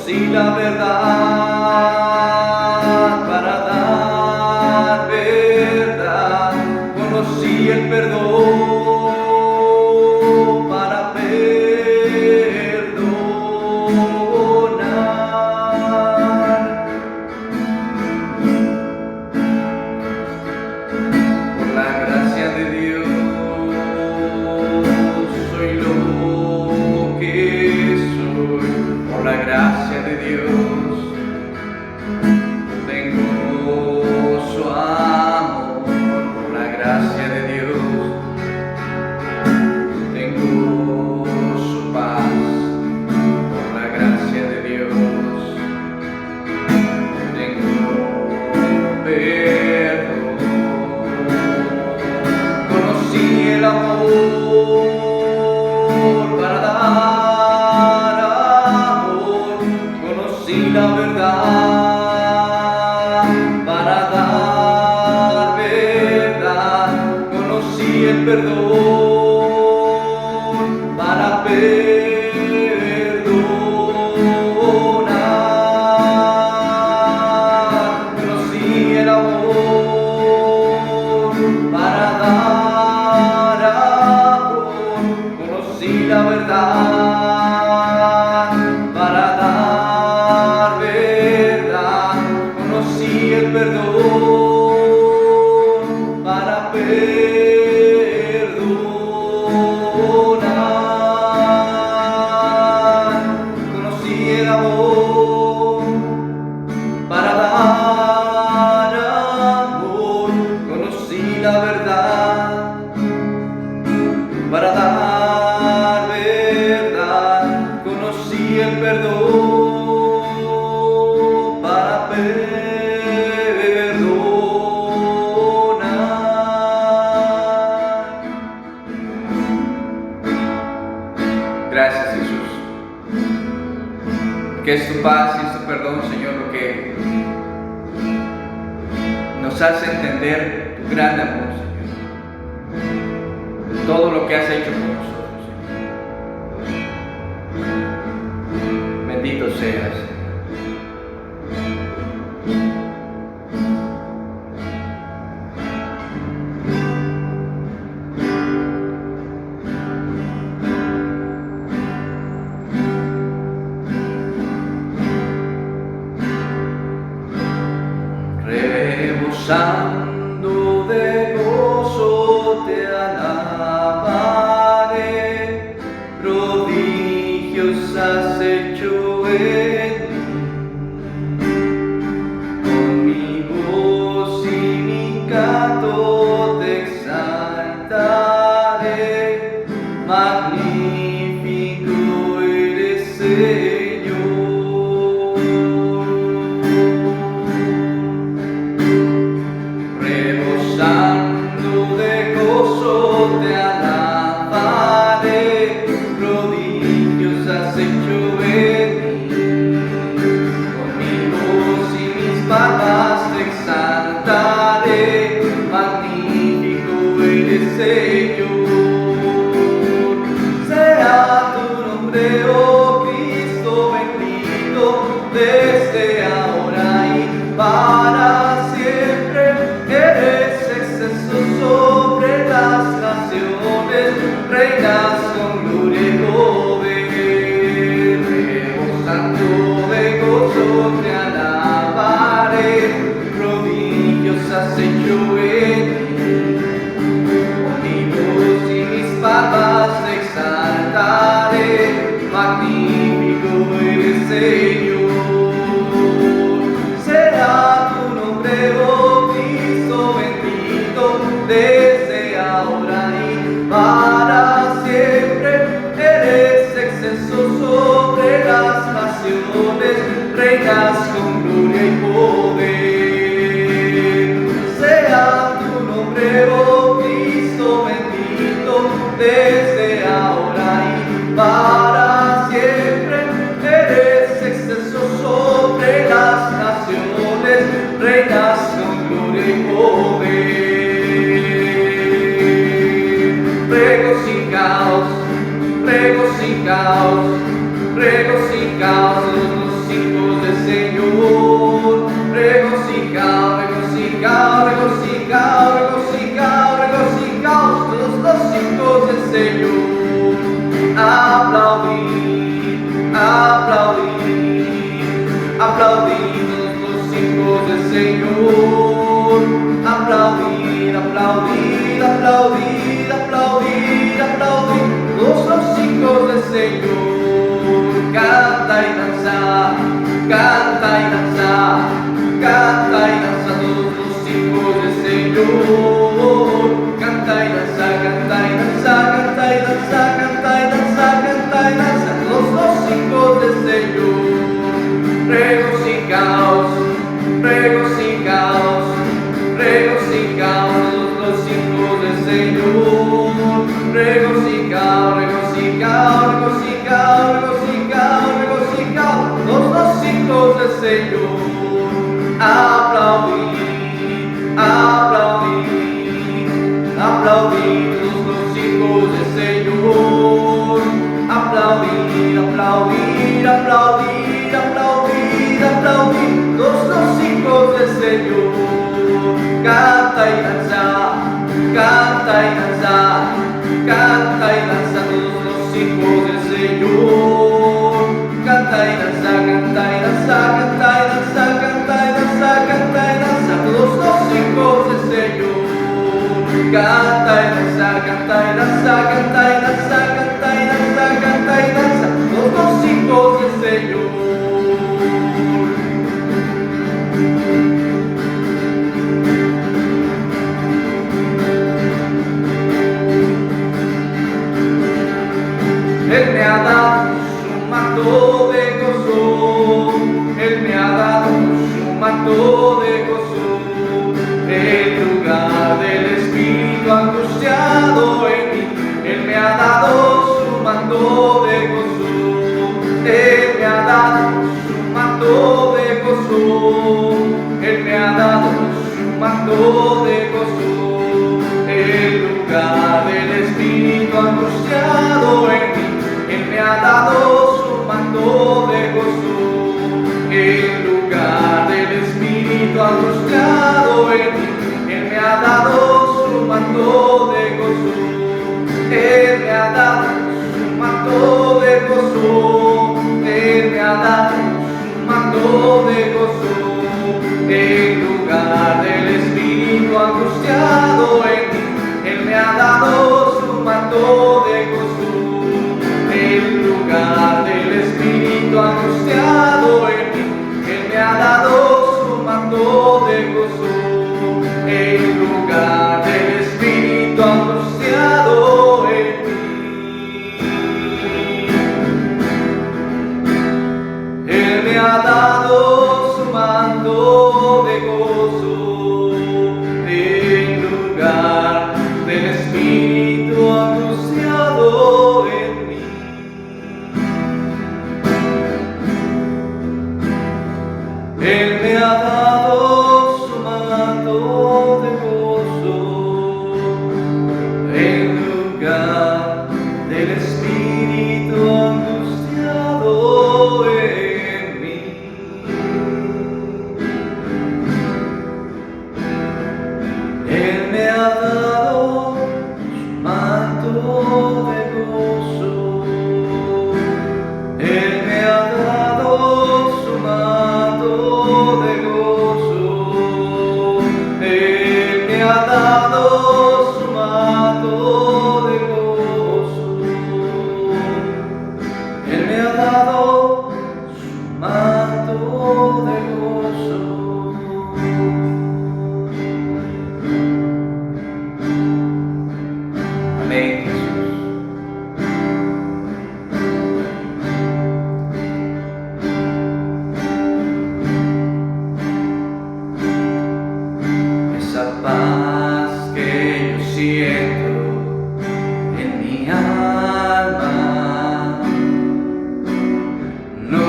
conocí la verdad para dar verdad, conocí el perdón para perdonar. Por la gracia de Dios soy lo que soy. Por la gracia de Dios tengo su amor. Por la gracia de Dios tengo su paz. Por la gracia de Dios tengo perdón. Conocí el amor para dar amor, conocí la verdad para dar verdad, conocí el perdón para perdonar. Conocí el amor para dar amor, conocí la verdad para dar verdad, conocí el perdón para perdonar. Conocí el amor para dar amor, conocí la verdad para dar verdad, conocí el perdón para perdonar. Gracias, Jesús, que es tu paz y es tu perdón, Señor, lo que nos hace entender tu gran amor, Señor, todo lo que has hecho por nosotros, Señor. Bendito seas. Rebosando de gozo te alabaré, prodigios has hecho en mí. Con mi voz y mi canto te exaltaré, magnífico eres, Señor. Rebosando de gozo te alabaré, prodigios has hecho en mí. Con mi voz y mis palabras te exaltaré, magnífico eres, Señor. Sea tu nombre, oh Cristo bendito, desde ahora y para siempre. Eres exceso sobre las naciones, reinas con gloria y poder. Rebosando de gozo te alabaré, prodigios has hecho en mí. Con mi voz y mis palabras te exaltaré, magnífico eres, Señor. Será tu nombre, aplaudid los hijos del Señor, aplaudid, aplaudid, aplaudid, aplaudid, aplaudid todos los hijos del Señor. Canta y danza, canta y danza, canta y danza todos los hijos del Señor. Canta y danza, canta y danza, canta y danza, canta y danza, canta y danza todos los hijos del Señor. Regocijaos, regocijaos, regocijaos los hijos del Señor. Regocijaos, regocijaos, regocijaos, regocijaos, regocijaos los hijos del Señor. Aplaudid, aplaudid, aplaudid los hijos del Señor. Aplaudid, aplaudid, aplaudid, aplaudid, aplaudid los hijos del Señor. Canta y danza, canta y danza, canta y danza todos los hijos del Señor. Canta y danza, canta y danza, canta y danza, canta y danza, canta y danza todos los hijos del Señor. Canta y danza, canta y danza, canta y danza, canta y danza, canta y danza todos los hijos del Señor. Él me ha dado su manto de gozo, Él me ha dado su manto de gozo, en lugar del espíritu angustiado en mí. Él me ha dado su manto de gozo, Él me ha dado su manto de gozo, Él me ha dado su manto de gozo, en lugar del espíritu angustiado en mí. Él me ha dado su manto de gozo, en lugar del espíritu angustiado en mí. Él me ha dado su manto de gozo, Él me ha dado su manto de gozo, Él me ha dado su manto de gozo, en lugar del espíritu angustiado en mí. Él me ha dado su manto de gozo, en lugar del espíritu angustiado en mí. Él me ha dado su manto de gozo, en lugar del espíritu angustiado en mí. Él me ha dado su manto de gozo, en lugar del espíritu angustiado en mí. Él me ha dado su manto de gozo, en lugar del espíritu angustiado en mí. Él me ha dado su manto de gozo, Él me ha dado su manto de gozo, Él me ha dado su manto de gozo, Él me ha dado su manto de gozo. Amén, Jesús. Esa paz que yo siento en mi alma no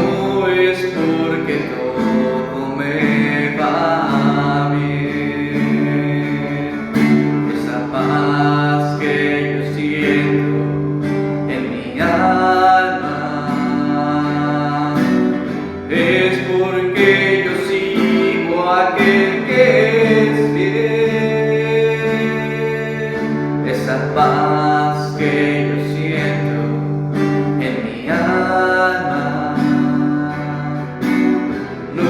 es porque todo me va bien. Esa paz que yo siento en mi alma es porque yo sigo a aquel que es fiel. Esa paz que yo siento en mi alma no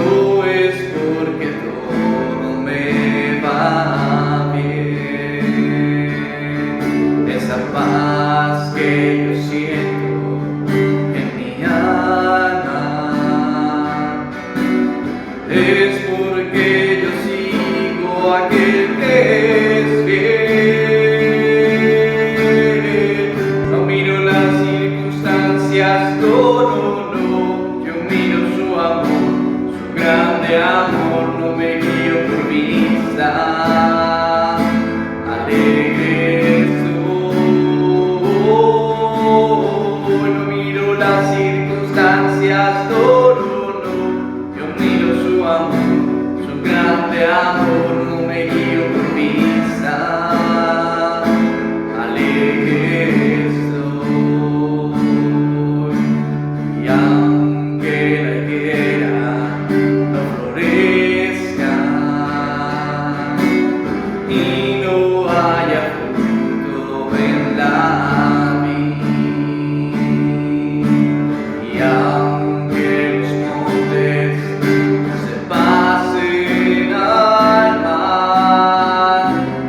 grande amor no me guío por vista. Alegre estoy, no miro las circunstancias, no, yo miro su amor, su grande amor, no me guío por vista. Alegre estoy, y aunque la higuera no florezca y no haya fruto en la vid, y aunque los montes se pasen al mar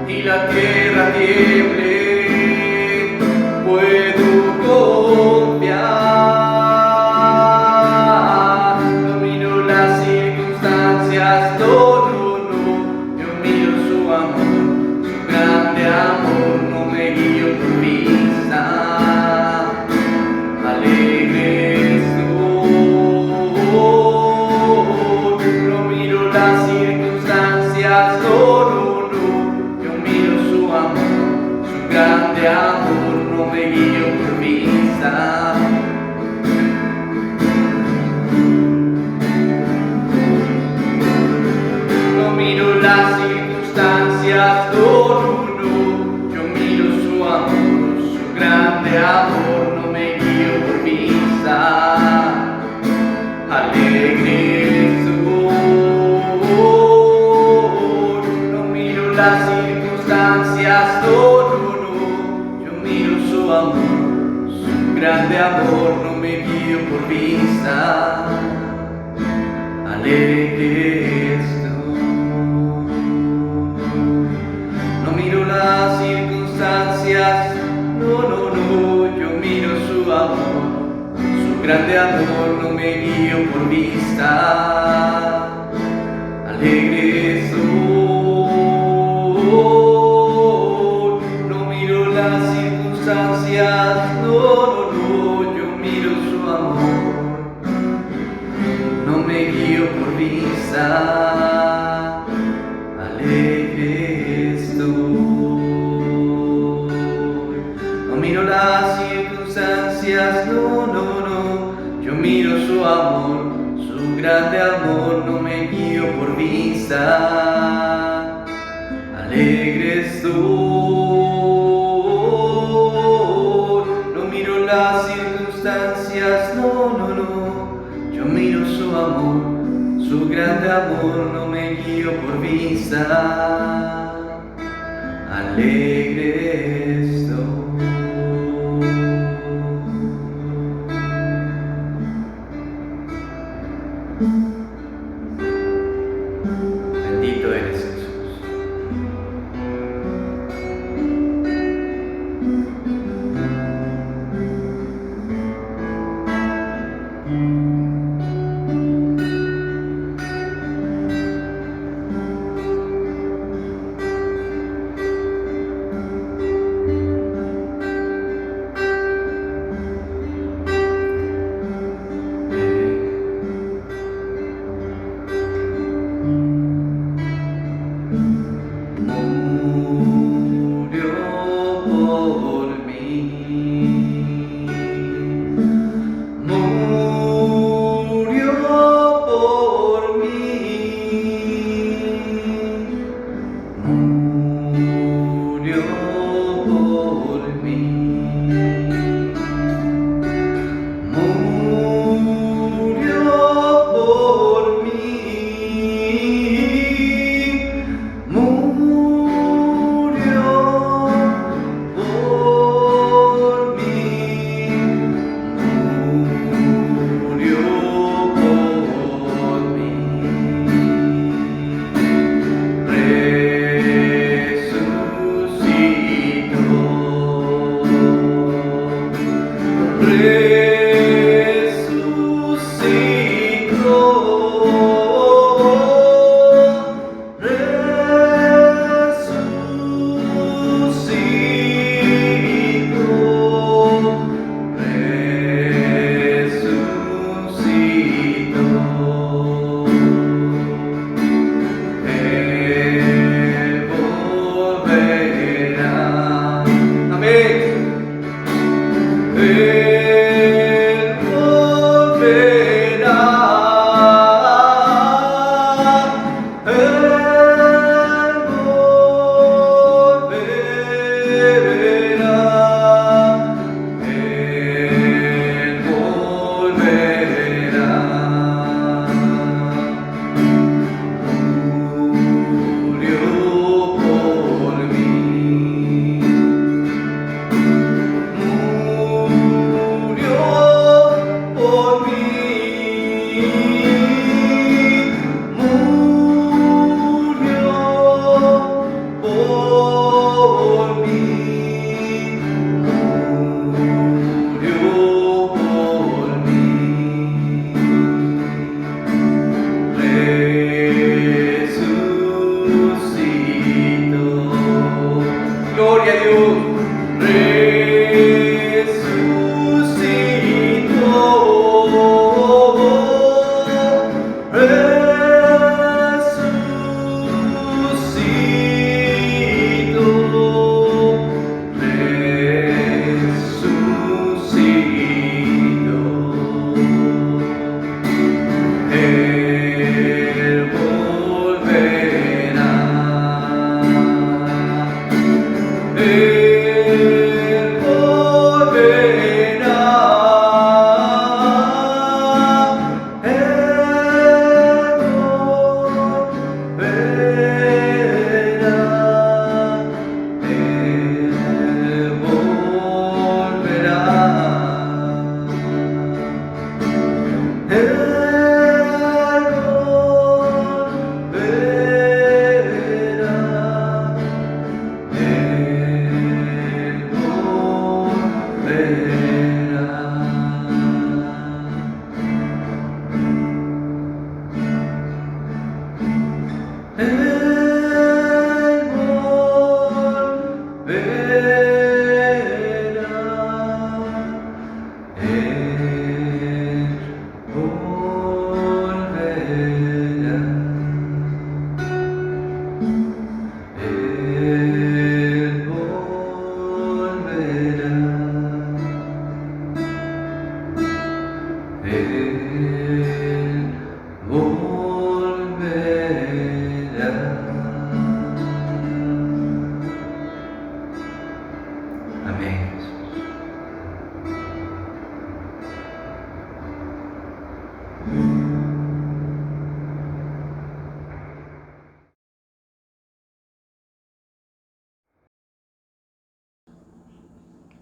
y la tierra tiemble, puedo confiar. No miro las circunstancias, no, yo miro su amor, su grande amor, no me guío por vista. Alegre estoy, no miro las circunstancias, no, yo miro su amor, su grande amor, no me guío por vista. No miro las circunstancias, no, yo miro su amor, su grande amor, no me guío por vista. Alegre estoy, no miro las circunstancias, no, yo miro su amor, su grande amor, no me guío por vista. Alegre estoy, no miro las circunstancias, no, yo miro su amor, su grande amor, no me guío por vista. Alegre estoy, no miro las circunstancias, no, yo miro su amor, no me guío por vista. Alegre estoy, no miro las circunstancias, no, yo miro su amor, su grande amor, no me guío por vista. Alegre estoy, no miro las circunstancias, no, yo miro su amor, su grande amor, no me guío por vista. Alegre estoy. Bendito eres, Jesús.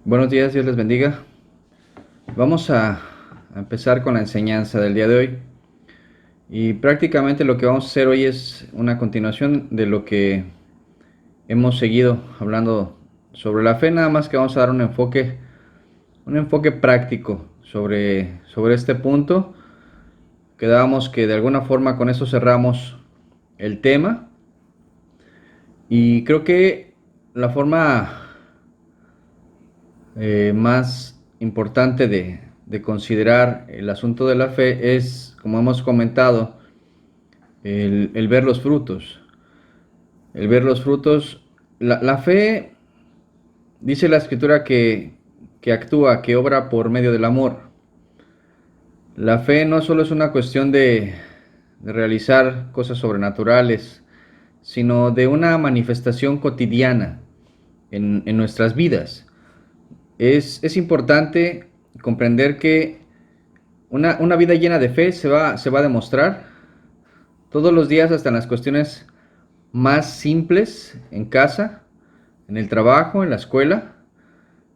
Buenos días, Dios les bendiga. Vamos a empezar con la enseñanza del día de hoy. Y prácticamente lo que vamos a hacer hoy es una continuación de lo que hemos seguido hablando sobre la fe, nada más que vamos a dar un enfoque práctico sobre este punto. Quedábamos que de alguna forma con eso cerramos el tema. Y creo que la forma más importante de considerar el asunto de la fe es, como hemos comentado, el ver los frutos. El ver los frutos. La fe, dice la escritura que actúa, que obra por medio del amor. La fe no solo es una cuestión de realizar cosas sobrenaturales, sino de una manifestación cotidiana en nuestras vidas. Es importante comprender que una vida llena de fe se va a demostrar todos los días, hasta en las cuestiones más simples, en casa, en el trabajo, en la escuela.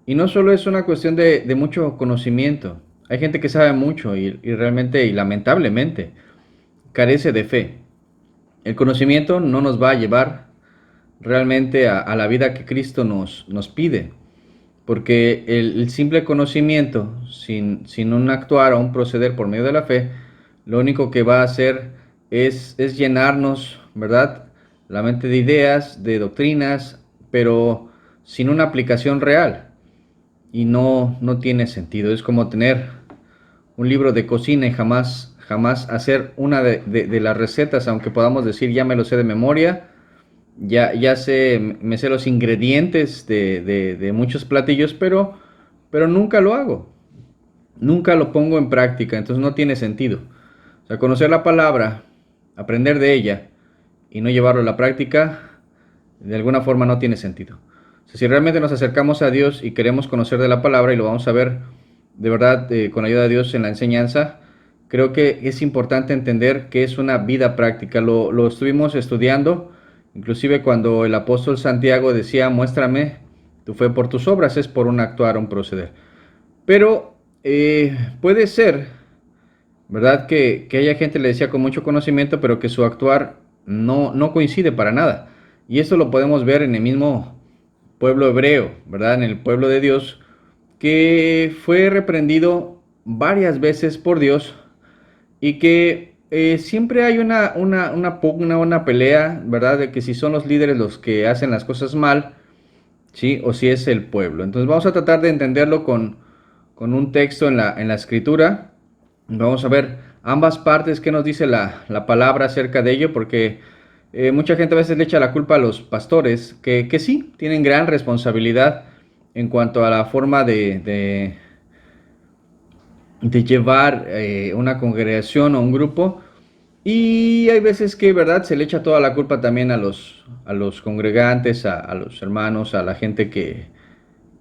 Y no solo es una cuestión de mucho conocimiento. Hay gente que sabe mucho y realmente y lamentablemente carece de fe. El conocimiento no nos va a llevar realmente a la vida que Cristo nos pide. Porque el simple conocimiento, sin un actuar o un proceder por medio de la fe, lo único que va a hacer es llenarnos, ¿verdad? La mente de ideas, de doctrinas, pero sin una aplicación real. Y no tiene sentido. Es como tener un libro de cocina y jamás hacer una de las recetas, aunque podamos decir ya me lo sé de memoria. Ya me sé los ingredientes de muchos platillos, pero nunca lo hago. Nunca lo pongo en práctica, entonces no tiene sentido. O sea, conocer la palabra, aprender de ella y no llevarlo a la práctica, de alguna forma no tiene sentido. O sea, si realmente nos acercamos a Dios y queremos conocer de la palabra, y lo vamos a ver de verdad con la ayuda de Dios en la enseñanza, creo que es importante entender que es una vida práctica. Lo estuvimos estudiando. Inclusive cuando el apóstol Santiago decía, muéstrame tu fe por tus obras, es por un actuar, un proceder. Pero puede ser, ¿verdad? Que haya gente, le decía, con mucho conocimiento, pero que su actuar no coincide para nada. Y esto lo podemos ver en el mismo pueblo hebreo, ¿verdad? En el pueblo de Dios, que fue reprendido varias veces por Dios y que siempre hay una pugna, una pelea, ¿verdad? De que si son los líderes los que hacen las cosas mal, ¿sí? O si es el pueblo. Entonces vamos a tratar de entenderlo con un texto en la escritura. Vamos a ver ambas partes, qué nos dice la palabra acerca de ello, porque mucha gente a veces le echa la culpa a los pastores, que sí, tienen gran responsabilidad en cuanto a la forma de llevar una congregación o un grupo. Y hay veces que, ¿verdad?, se le echa toda la culpa también a los congregantes, a los hermanos, a la gente que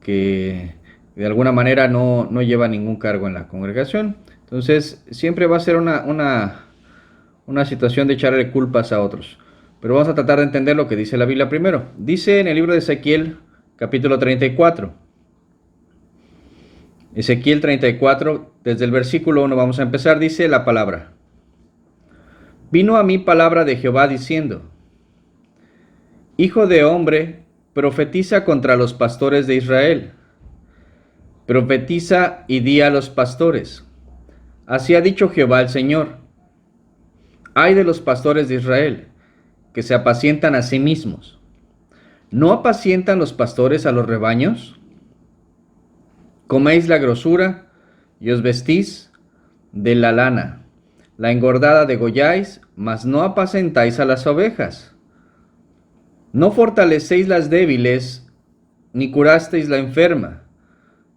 de alguna manera no lleva ningún cargo en la congregación. Entonces siempre va a ser una situación de echarle culpas a otros. Pero vamos a tratar de entender lo que dice la Biblia primero. Dice en el libro de Ezequiel, capítulo 34. Ezequiel 34, desde el versículo 1 vamos a empezar, dice la palabra. Vino a mí palabra de Jehová diciendo, Hijo de hombre, profetiza contra los pastores de Israel. Profetiza y di a los pastores. Así ha dicho Jehová el Señor. Ay de los pastores de Israel, que se apacientan a sí mismos. ¿No apacientan los pastores a los rebaños? Coméis la grosura y os vestís de la lana. La engordada degolláis, mas no apacentáis a las ovejas. No fortalecéis las débiles, ni curasteis la enferma.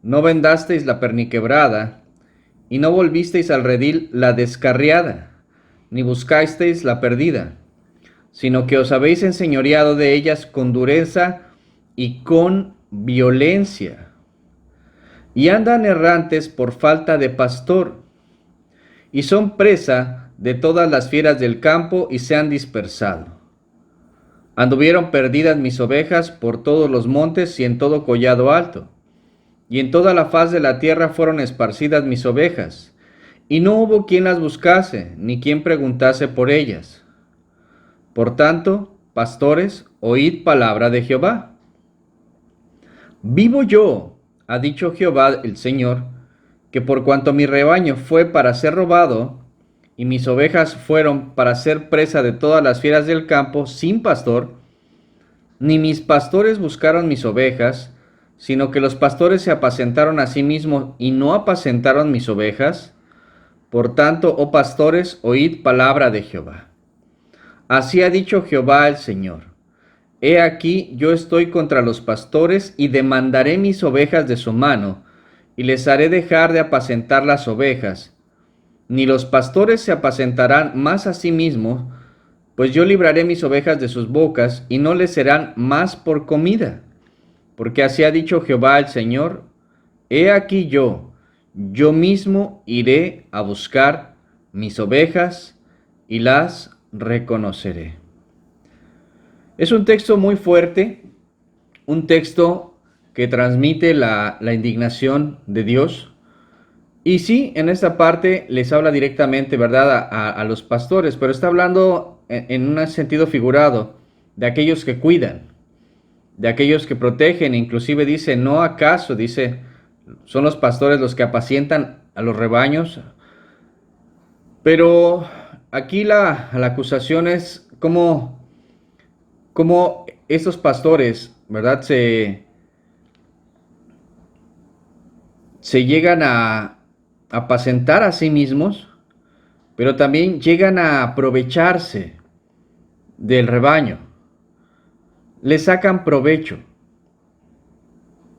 No vendasteis la perniquebrada, y no volvisteis al redil la descarriada, ni buscasteis la perdida, sino que os habéis enseñoreado de ellas con dureza y con violencia. Y andan errantes por falta de pastor, y son presa de todas las fieras del campo y se han dispersado. Anduvieron perdidas mis ovejas por todos los montes y en todo collado alto. y en toda la faz de la tierra fueron esparcidas mis ovejas, y no hubo quien las buscase, ni quien preguntase por ellas. Por tanto, pastores, oíd palabra de Jehová. Vivo yo, ha dicho Jehová el Señor, que por cuanto mi rebaño fue para ser robado, y mis ovejas fueron para ser presa de todas las fieras del campo, sin pastor, ni mis pastores buscaron mis ovejas, sino que los pastores se apacentaron a sí mismos y no apacentaron mis ovejas. Por tanto, oh pastores, oíd palabra de Jehová. Así ha dicho Jehová el Señor. He aquí, yo estoy contra los pastores y demandaré mis ovejas de su mano, y les haré dejar de apacentar las ovejas. Ni los pastores se apacentarán más a sí mismos, pues yo libraré mis ovejas de sus bocas, y no les serán más por comida. Porque así ha dicho Jehová el Señor, he aquí yo mismo iré a buscar mis ovejas, y las reconoceré. Es un texto muy fuerte, un texto que transmite la indignación de Dios. Y sí, en esta parte les habla directamente, ¿verdad?, a los pastores, pero está hablando en un sentido figurado de aquellos que cuidan, de aquellos que protegen. Inclusive dice, ¿no acaso? Dice, son los pastores los que apacientan a los rebaños. Pero aquí la acusación es cómo estos pastores, ¿verdad?, se llegan a apacentar a sí mismos, pero también llegan a aprovecharse del rebaño. Le sacan provecho.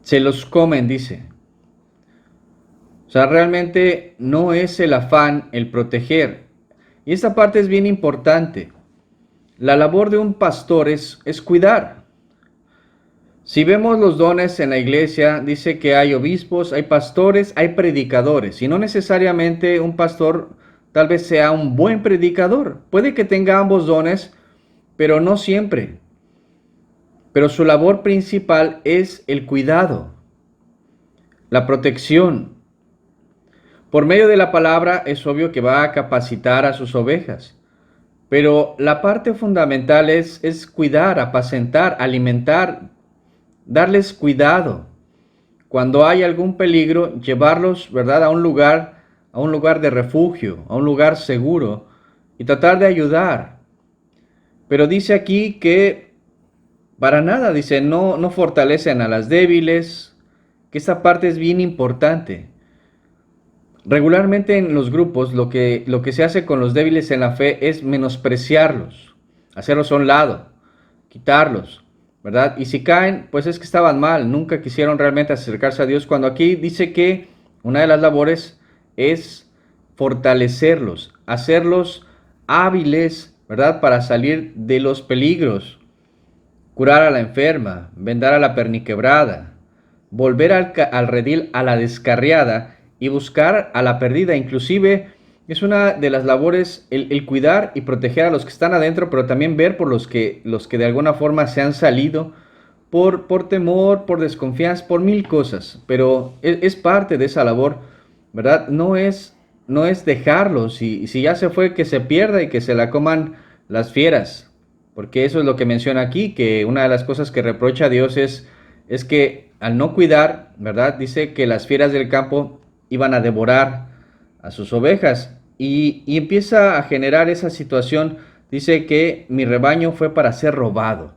Se los comen, dice. O sea, realmente no es el afán el proteger. Y esta parte es bien importante. La labor de un pastor es cuidar. Si vemos los dones en la iglesia, dice que hay obispos, hay pastores, hay predicadores. Y no necesariamente un pastor tal vez sea un buen predicador. Puede que tenga ambos dones, pero no siempre. Pero su labor principal es el cuidado, la protección. Por medio de la palabra es obvio que va a capacitar a sus ovejas. Pero la parte fundamental es cuidar, apacentar, alimentar, darles cuidado. Cuando hay algún peligro, llevarlos, ¿verdad?, a un lugar de refugio, a un lugar seguro, y tratar de ayudar. Pero dice aquí que para nada, dice, no fortalecen a las débiles, que esta parte es bien importante. Regularmente en los grupos lo que se hace con los débiles en la fe es menospreciarlos, hacerlos a un lado, quitarlos, ¿verdad? Y si caen, pues es que estaban mal, nunca quisieron realmente acercarse a Dios, cuando aquí dice que una de las labores es fortalecerlos, hacerlos hábiles, ¿verdad?, para salir de los peligros, curar a la enferma, vendar a la perniquebrada, volver al redil a la descarriada y buscar a la perdida. Inclusive es una de las labores el cuidar y proteger a los que están adentro, pero también ver por los que de alguna forma se han salido por temor, por desconfianza, por mil cosas. Pero es parte de esa labor, ¿verdad? No es dejarlos, y si ya se fue, que se pierda y que se la coman las fieras. Porque eso es lo que menciona aquí, que una de las cosas que reprocha a Dios es que al no cuidar, ¿verdad?, dice que las fieras del campo iban a devorar a sus ovejas. Y empieza a generar esa situación. Dice que mi rebaño fue para ser robado.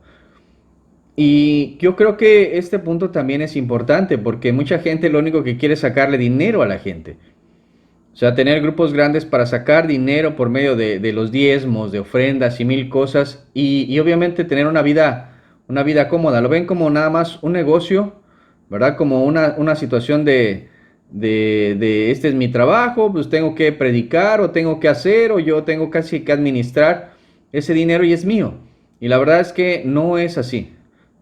Y yo creo que este punto también es importante, porque mucha gente lo único que quiere es sacarle dinero a la gente. O sea, tener grupos grandes para sacar dinero por medio de los diezmos, de ofrendas y mil cosas. Y obviamente tener una vida cómoda. Lo ven como nada más un negocio, ¿verdad? Como una situación de este es mi trabajo, pues tengo que predicar, o tengo que hacer, o yo tengo casi que administrar ese dinero y es mío. Y la verdad es que no es así.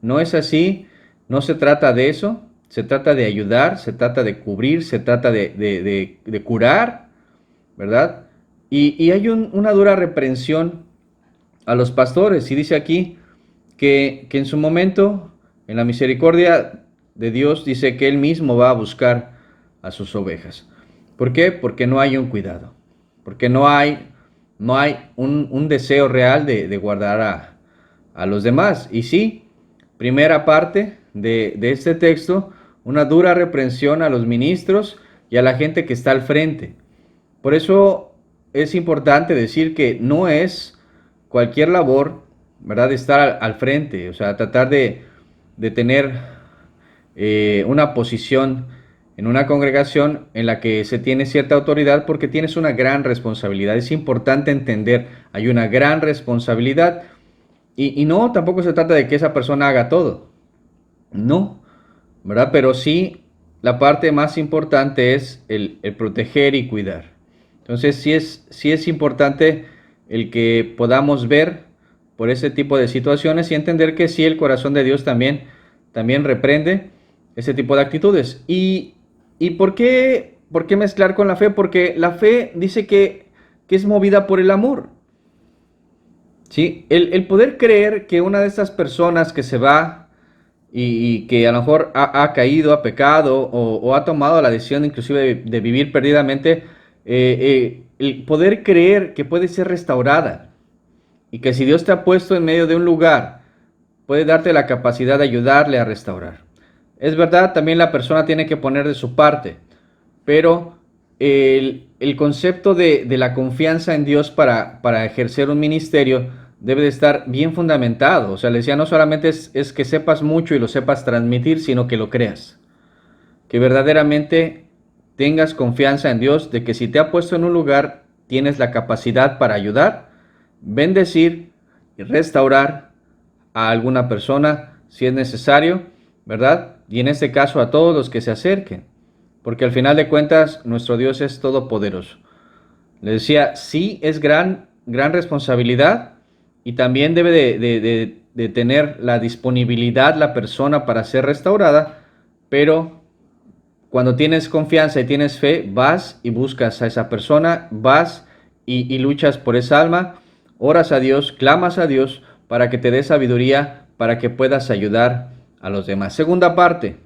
No es así, no se trata de eso. Se trata de ayudar, se trata de cubrir, se trata de curar, ¿verdad? Y hay una dura reprensión a los pastores. Y dice aquí que en su momento, en la misericordia, de Dios, dice que Él mismo va a buscar a sus ovejas. ¿Por qué? Porque no hay un cuidado, porque no hay un deseo real de guardar a los demás. Y sí, primera parte de este texto, una dura reprensión a los ministros y a la gente que está al frente. Por eso es importante decir que no es cualquier labor, ¿verdad?, de estar al frente, o sea, tratar de tener una posición en una congregación en la que se tiene cierta autoridad, porque tienes una gran responsabilidad. Es importante entender, hay una gran responsabilidad y no, tampoco se trata de que esa persona haga todo, no, ¿verdad? Pero sí, la parte más importante es el proteger y cuidar. Entonces, sí es importante el que podamos ver por ese tipo de situaciones y entender que sí, el corazón de Dios también reprende ese tipo de actitudes. ¿Y por qué mezclar con la fe? Porque la fe dice que es movida por el amor. ¿Sí? El poder creer que una de estas personas que se va y que a lo mejor ha caído, ha pecado o ha tomado la decisión inclusive de vivir perdidamente, el poder creer que puede ser restaurada y que si Dios te ha puesto en medio de un lugar, puede darte la capacidad de ayudarle a restaurar. Es verdad, también la persona tiene que poner de su parte, pero el concepto de la confianza en Dios para ejercer un ministerio debe de estar bien fundamentado. O sea, le decía, no solamente es que sepas mucho y lo sepas transmitir, sino que lo creas. Que verdaderamente tengas confianza en Dios de que si te ha puesto en un lugar, tienes la capacidad para ayudar, bendecir y restaurar a alguna persona si es necesario, ¿verdad? Y en este caso a todos los que se acerquen, porque al final de cuentas nuestro Dios es todopoderoso. Le decía, sí es gran responsabilidad y también debe de tener la disponibilidad la persona para ser restaurada, pero cuando tienes confianza y tienes fe, vas y buscas a esa persona, vas y luchas por esa alma, oras a Dios, clamas a Dios para que te dé sabiduría, para que puedas ayudar a los demás. Segunda parte,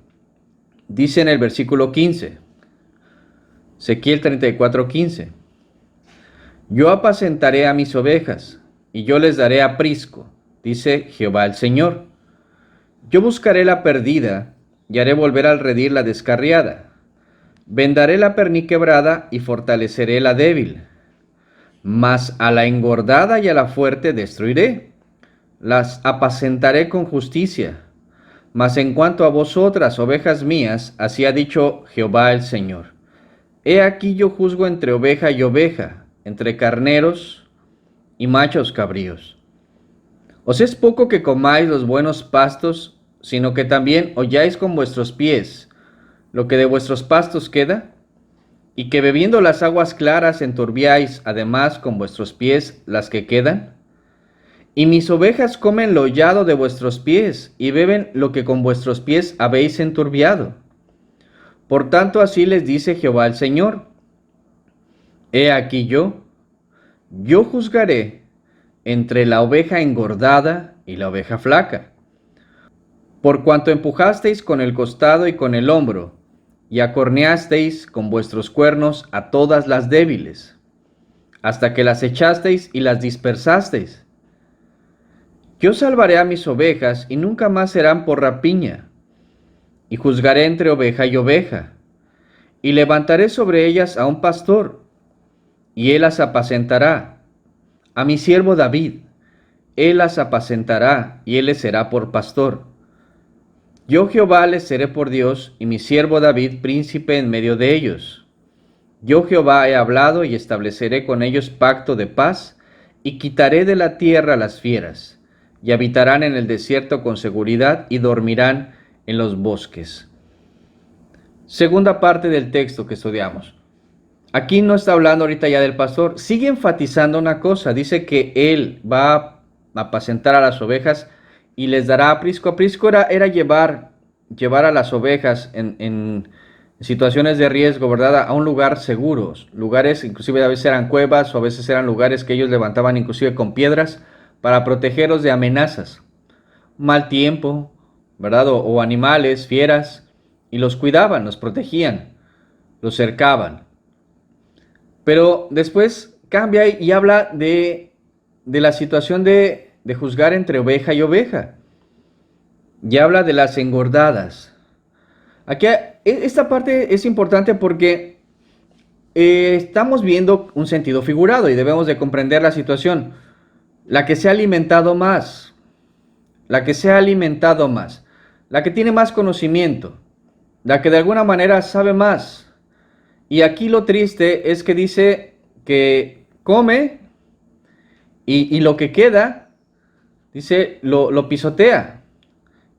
dice en el versículo 15, Ezequiel 34:15, yo apacentaré a mis ovejas y yo les daré aprisco, dice Jehová el Señor. Yo buscaré la perdida y haré volver al redil la descarriada. Vendaré la perniquebrada y fortaleceré la débil. Mas a la engordada y a la fuerte destruiré. Las apacentaré con justicia. Mas en cuanto a vosotras, ovejas mías, así ha dicho Jehová el Señor. He aquí yo juzgo entre oveja y oveja, entre carneros y machos cabríos. Os es poco que comáis los buenos pastos, sino que también holláis con vuestros pies lo que de vuestros pastos queda, y que bebiendo las aguas claras enturbiáis además con vuestros pies las que quedan. Y mis ovejas comen lo hollado de vuestros pies, y beben lo que con vuestros pies habéis enturbiado. Por tanto así les dice Jehová el Señor. He aquí yo juzgaré entre la oveja engordada y la oveja flaca. Por cuanto empujasteis con el costado y con el hombro, y acorneasteis con vuestros cuernos a todas las débiles, hasta que las echasteis y las dispersasteis. Yo salvaré a mis ovejas y nunca más serán por rapiña, y juzgaré entre oveja y oveja, y levantaré sobre ellas a un pastor, y él las apacentará, a mi siervo David, él las apacentará, y él les será por pastor. Yo Jehová les seré por Dios, y mi siervo David príncipe en medio de ellos. Yo Jehová he hablado y estableceré con ellos pacto de paz, y quitaré de la tierra las fieras, y habitarán en el desierto con seguridad, y dormirán en los bosques. Segunda parte del texto que estudiamos. Aquí no está hablando ahorita ya del pastor, sigue enfatizando una cosa, dice que él va a apacentar a las ovejas y les dará aprisco. Aprisco era llevar a las ovejas en situaciones de riesgo, ¿verdad?, a un lugar seguro. Lugares, inclusive a veces eran cuevas o a veces eran lugares que ellos levantaban inclusive con piedras para protegerlos de amenazas. Mal tiempo, ¿verdad? O animales, fieras, y los cuidaban, los protegían, los cercaban. Pero después cambia y habla de la situación de juzgar entre oveja y oveja. Y habla de las engordadas. Aquí, esta parte es importante porque estamos viendo un sentido figurado y debemos de comprender la situación. La que se ha alimentado más, la que se ha alimentado más, la que tiene más conocimiento, la que de alguna manera sabe más. Y aquí lo triste es que dice que come y lo que queda, dice, lo pisotea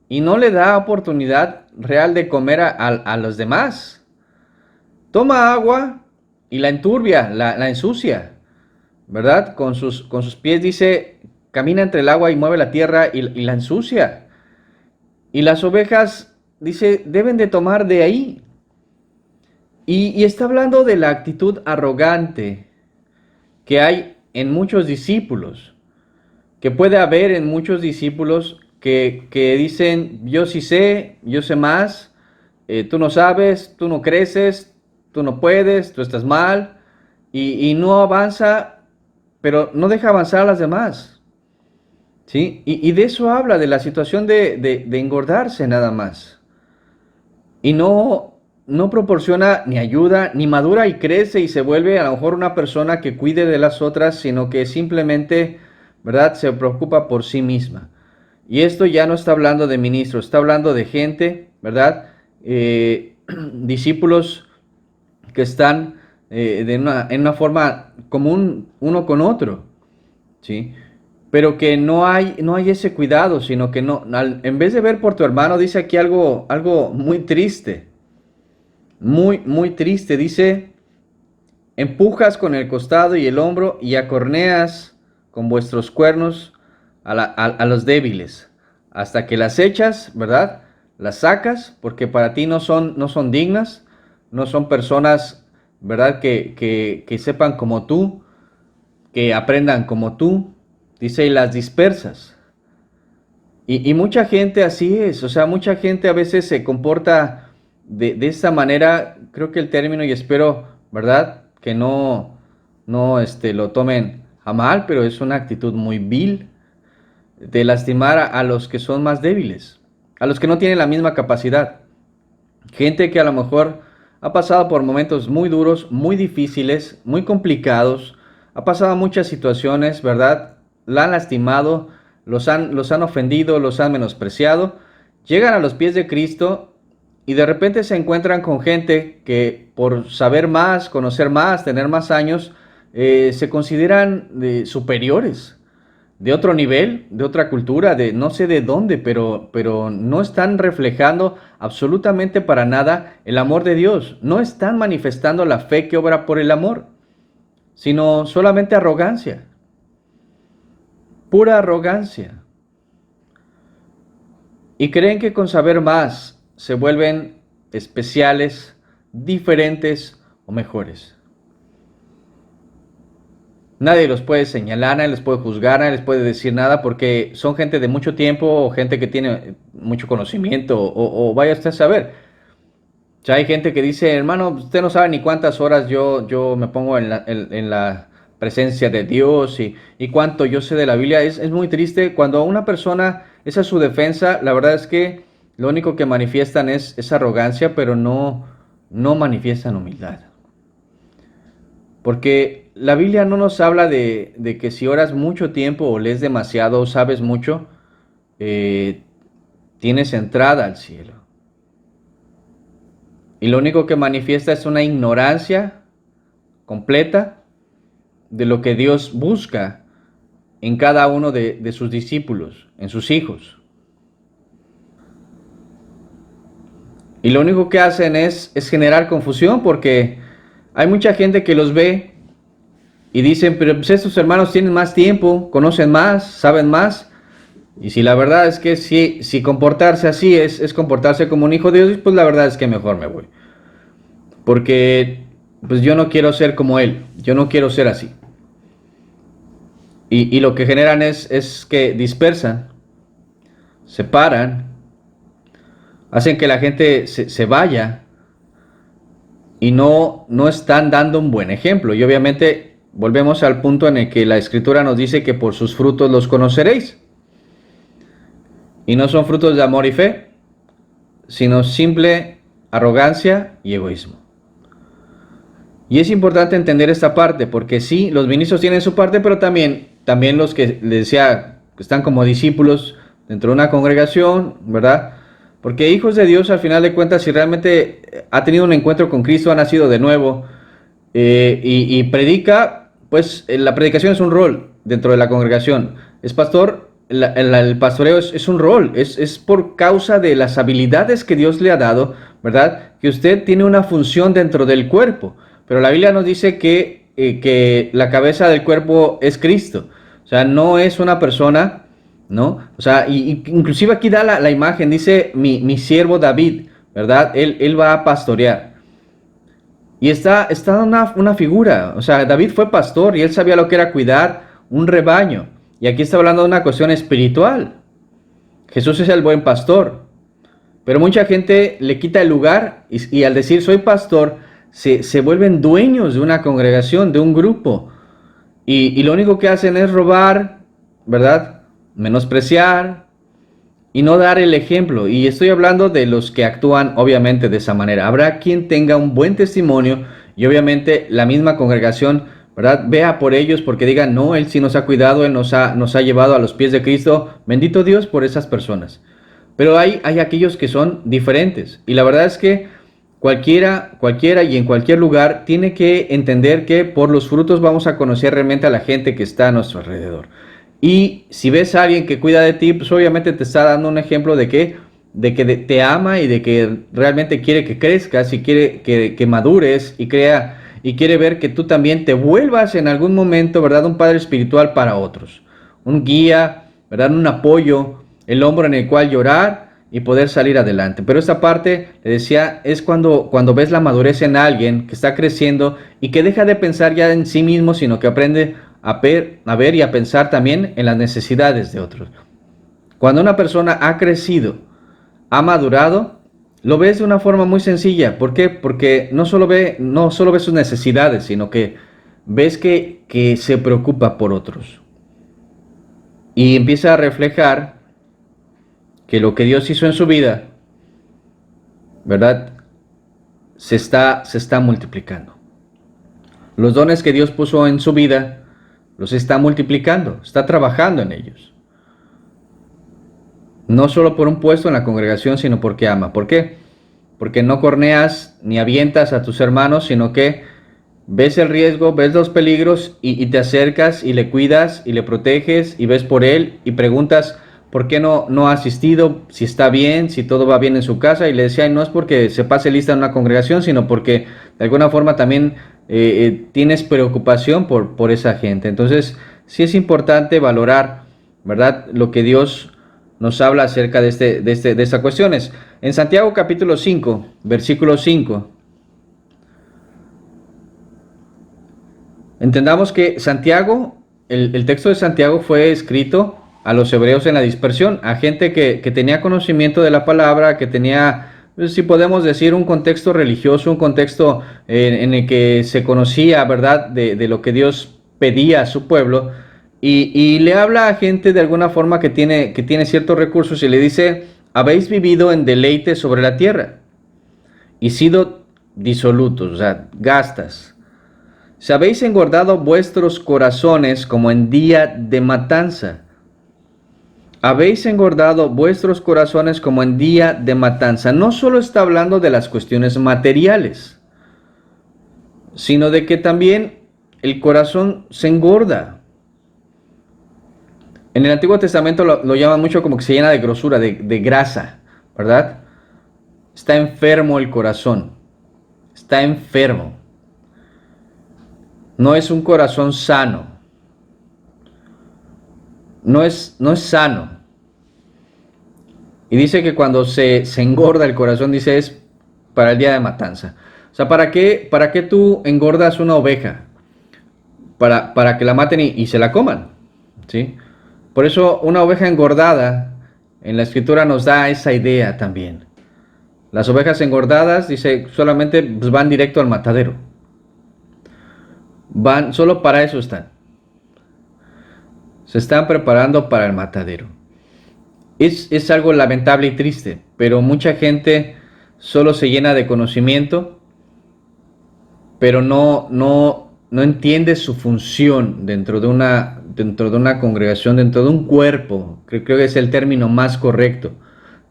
y no le da oportunidad real de comer a los demás. Toma agua y la enturbia, la ensucia, ¿verdad? Con sus pies dice, camina entre el agua y mueve la tierra y la ensucia. Y las ovejas, dice, deben de tomar de ahí. Y está hablando de la actitud arrogante que hay en muchos discípulos, que puede haber en muchos discípulos que dicen, yo sí sé, yo sé más, tú no sabes, tú no creces, tú no puedes, tú estás mal, y no avanza, pero no deja avanzar a las demás. ¿Sí? Y de eso habla, de la situación de engordarse nada más. Y no proporciona ni ayuda, ni madura y crece y se vuelve a lo mejor una persona que cuide de las otras, sino que simplemente, ¿verdad?, se preocupa por sí misma. Y esto ya no está hablando de ministros, está hablando de gente, ¿verdad? Discípulos que están en una forma común uno con otro, ¿sí? Pero que no hay ese cuidado, sino que en vez de ver por tu hermano, dice aquí algo muy triste, muy triste, dice, empujas con el costado y el hombro y acorneas con vuestros cuernos a los débiles, hasta que las echas, ¿verdad? Las sacas, porque para ti no son dignas, no son personas, ¿verdad? Que sepan como tú, que aprendan como tú, dice, y las dispersas. Y mucha gente así es, o sea, mucha gente a veces se comporta de esta manera, creo que el término, y espero, ¿verdad?, que no lo tomen a mal, pero es una actitud muy vil de lastimar a los que son más débiles, a los que no tienen la misma capacidad. Gente que a lo mejor ha pasado por momentos muy duros, muy difíciles, muy complicados, ha pasado muchas situaciones, ¿verdad? La han lastimado, los han ofendido, los han menospreciado, llegan a los pies de Cristo y de repente se encuentran con gente que por saber más, conocer más, tener más años, se consideran superiores, de otro nivel, de otra cultura, de no sé de dónde, pero no están reflejando absolutamente para nada el amor de Dios. No están manifestando la fe que obra por el amor, sino solamente arrogancia. Pura arrogancia. Y creen que con saber más se vuelven especiales, diferentes o mejores. Nadie los puede señalar, nadie les puede juzgar, nadie les puede decir nada porque son gente de mucho tiempo o gente que tiene mucho conocimiento o vaya usted a saber. Ya hay gente que dice, hermano, usted no sabe ni cuántas horas yo me pongo en la presencia de Dios y cuánto yo sé de la Biblia. Es muy triste cuando una persona, esa es su defensa, la verdad es que lo único que manifiestan es arrogancia, pero no manifiestan humildad. Porque la Biblia no nos habla de que si oras mucho tiempo o lees demasiado o sabes mucho, tienes entrada al cielo. Y lo único que manifiesta es una ignorancia completa de lo que Dios busca en cada uno de sus discípulos, en sus hijos. Y lo único que hacen es generar confusión porque hay mucha gente que los ve y dicen, pero pues estos hermanos tienen más tiempo, conocen más, saben más. Y si la verdad es que si comportarse así es comportarse como un hijo de Dios, pues la verdad es que mejor me voy. Porque pues yo no quiero ser como él, yo no quiero ser así. Y lo que generan es que dispersan, separan hacen que la gente se vaya y no están dando un buen ejemplo. Y obviamente volvemos al punto en el que la Escritura nos dice que por sus frutos los conoceréis. Y no son frutos de amor y fe, sino simple arrogancia y egoísmo. Y es importante entender esta parte, porque sí, los ministros tienen su parte, pero también los que les decía, que están como discípulos dentro de una congregación, ¿verdad? Porque hijos de Dios, al final de cuentas, si realmente ha tenido un encuentro con Cristo, ha nacido de nuevo, y predica, pues la predicación es un rol dentro de la congregación. Es pastor, el pastoreo es un rol, es por causa de las habilidades que Dios le ha dado, ¿verdad? Que usted tiene una función dentro del cuerpo. Pero la Biblia nos dice que la cabeza del cuerpo es Cristo. O sea, no es una persona, ¿no? O sea, inclusive aquí da la imagen, dice mi siervo David, ¿verdad? Él va a pastorear. Y está una figura. O sea, David fue pastor y él sabía lo que era cuidar un rebaño. Y aquí está hablando de una cuestión espiritual. Jesús es el buen pastor. Pero mucha gente le quita el lugar y al decir soy pastor, se vuelven dueños de una congregación, de un grupo. Y lo único que hacen es robar, ¿verdad? Menospreciar y no dar el ejemplo. Y estoy hablando de los que actúan obviamente de esa manera. Habrá quien tenga un buen testimonio y obviamente la misma congregación, ¿verdad? Vea por ellos porque digan, no, él sí nos ha cuidado, él nos ha llevado a los pies de Cristo. Bendito Dios por esas personas. Pero hay aquellos que son diferentes. Y la verdad es que cualquiera y en cualquier lugar tiene que entender que por los frutos vamos a conocer realmente a la gente que está a nuestro alrededor. Y si ves a alguien que cuida de ti, pues obviamente te está dando un ejemplo de que te ama y de que realmente quiere que crezcas y quiere que madures y quiere ver que tú también te vuelvas en algún momento, ¿verdad? Un padre espiritual para otros. Un guía, ¿verdad? Un apoyo, el hombro en el cual llorar y poder salir adelante. Pero esta parte, le decía, es cuando ves la madurez en alguien que está creciendo y que deja de pensar ya en sí mismo, sino que aprende a ver y a pensar también en las necesidades de otros. Cuando una persona ha crecido, ha madurado, lo ves de una forma muy sencilla. ¿Por qué? Porque no solo ve sus necesidades, sino que ves que se preocupa por otros. Y empieza a reflejar que lo que Dios hizo en su vida, ¿verdad? Se está multiplicando. Los dones que Dios puso en su vida, los está multiplicando, está trabajando en ellos. No solo por un puesto en la congregación, sino porque ama. ¿Por qué? Porque no corneas ni avientas a tus hermanos, sino que ves el riesgo, ves los peligros y te acercas y le cuidas y le proteges y ves por él y preguntas ¿por qué no ha asistido? Si está bien, si todo va bien en su casa. Y le decía, no es porque se pase lista en una congregación, sino porque de alguna forma también tienes preocupación por esa gente. Entonces, sí es importante valorar, ¿verdad? Lo que Dios nos habla acerca de estas cuestiones. En Santiago capítulo 5, versículo 5, entendamos que Santiago, el texto de Santiago fue escrito a los hebreos en la dispersión, a gente que tenía conocimiento de la palabra, que tenía, si podemos decir, un contexto religioso, un contexto en el que se conocía, ¿verdad?, de lo que Dios pedía a su pueblo, y le habla a gente de alguna forma que tiene ciertos recursos y le dice, habéis vivido en deleite sobre la tierra y sido disolutos, o sea, gastas. Si habéis engordado vuestros corazones como en día de matanza. Habéis engordado vuestros corazones como en día de matanza. No solo está hablando de las cuestiones materiales, sino de que también el corazón se engorda. En el Antiguo Testamento lo llaman mucho como que se llena de grosura, de grasa, ¿verdad? Está enfermo el corazón. Está enfermo. No es un corazón sano. No es sano. Y dice que cuando se engorda el corazón, dice, es para el día de matanza. O sea, ¿para qué tú engordas una oveja? Para que la maten y se la coman, ¿sí? Por eso una oveja engordada en la Escritura nos da esa idea también. Las ovejas engordadas, dice, solamente pues, van directo al matadero. Van, solo para eso están. Se están preparando para el matadero. Es algo lamentable y triste, pero mucha gente solo se llena de conocimiento, pero no entiende su función dentro de una congregación, dentro de un cuerpo. Creo que es el término más correcto.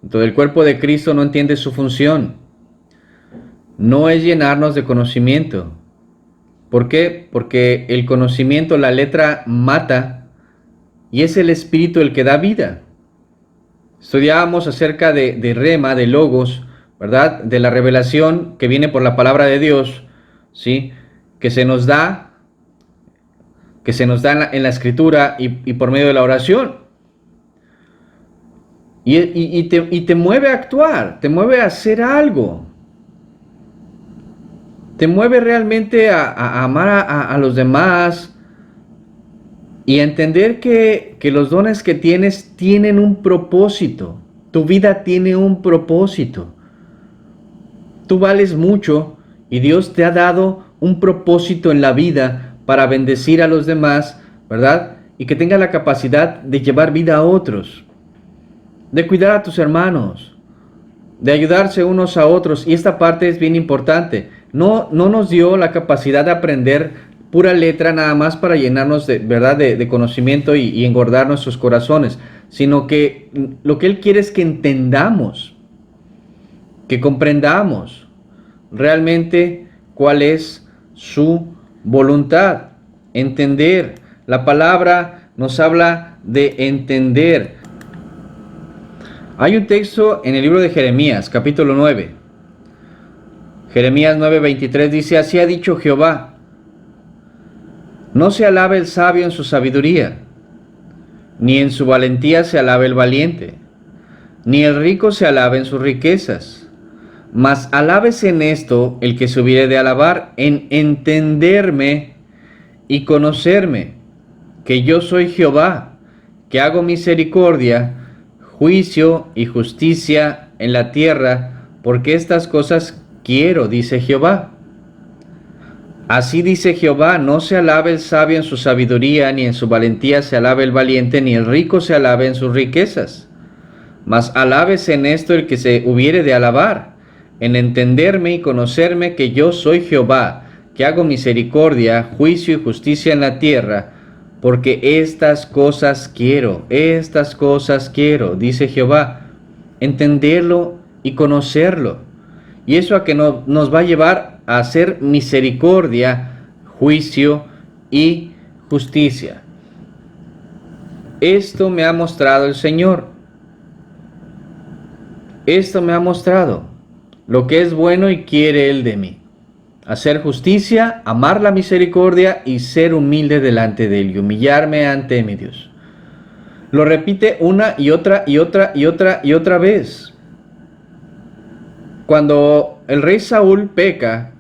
Dentro del cuerpo de Cristo no entiende su función. No es llenarnos de conocimiento. ¿Por qué? Porque el conocimiento, la letra mata, y es el Espíritu el que da vida. Estudiábamos acerca de Rema, de Logos, ¿verdad? De la revelación que viene por la palabra de Dios, ¿sí? Que se nos da en la Escritura y por medio de la oración. Y te mueve a actuar, te mueve a hacer algo. Te mueve realmente a amar a los demás y a entender que los dones que tienes tienen un propósito. Tu vida tiene un propósito. Tú vales mucho y Dios te ha dado un propósito en la vida para bendecir a los demás, ¿verdad? Y que tengas la capacidad de llevar vida a otros, de cuidar a tus hermanos, de ayudarse unos a otros. Y esta parte es bien importante. No nos dio la capacidad de aprender pura letra nada más para llenarnos de, ¿verdad? de conocimiento y engordar nuestros corazones, sino que lo que Él quiere es que entendamos, que comprendamos realmente cuál es su voluntad. Entender. La palabra nos habla de entender. Hay un texto en el libro de Jeremías, capítulo 9. Jeremías 9:23 dice: así ha dicho Jehová, no se alabe el sabio en su sabiduría, ni en su valentía se alabe el valiente, ni el rico se alabe en sus riquezas, mas alábese en esto el que se hubiere de alabar, en entenderme y conocerme, que yo soy Jehová, que hago misericordia, juicio y justicia en la tierra, porque estas cosas quiero, dice Jehová. Así dice Jehová, no se alabe el sabio en su sabiduría, ni en su valentía se alabe el valiente, ni el rico se alabe en sus riquezas. Mas alábese en esto el que se hubiere de alabar, en entenderme y conocerme, que yo soy Jehová, que hago misericordia, juicio y justicia en la tierra, porque estas cosas quiero, dice Jehová. Entenderlo y conocerlo. Y eso a que nos va a llevar a hacer misericordia, juicio y justicia. Esto me ha mostrado el Señor. Esto me ha mostrado lo que es bueno y quiere Él de mí. Hacer justicia, amar la misericordia y ser humilde delante de Él y humillarme ante mi Dios. Lo repite una y otra vez. Cuando el rey Saúl peca,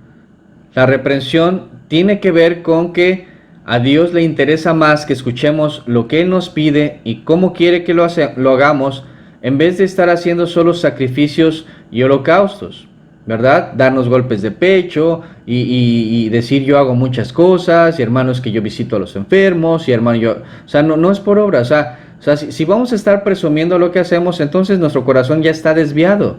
la reprensión tiene que ver con que a Dios le interesa más que escuchemos lo que Él nos pide y cómo quiere que lo hagamos, en vez de estar haciendo solo sacrificios y holocaustos, ¿verdad? Darnos golpes de pecho y decir yo hago muchas cosas, y hermanos que yo visito a los enfermos, y hermano yo... O sea, no es por obra, o sea si vamos a estar presumiendo lo que hacemos, entonces nuestro corazón ya está desviado.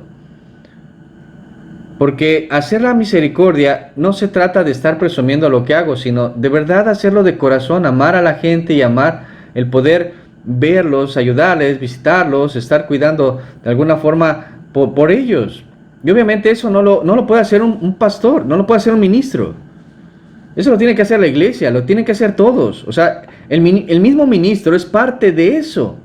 Porque hacer la misericordia no se trata de estar presumiendo lo que hago, sino de verdad hacerlo de corazón, amar a la gente y amar el poder verlos, ayudarles, visitarlos, estar cuidando de alguna forma por ellos. Y obviamente eso no lo puede hacer un pastor, no lo puede hacer un ministro. Eso lo tiene que hacer la iglesia, lo tienen que hacer todos. O sea, el mismo ministro es parte de eso.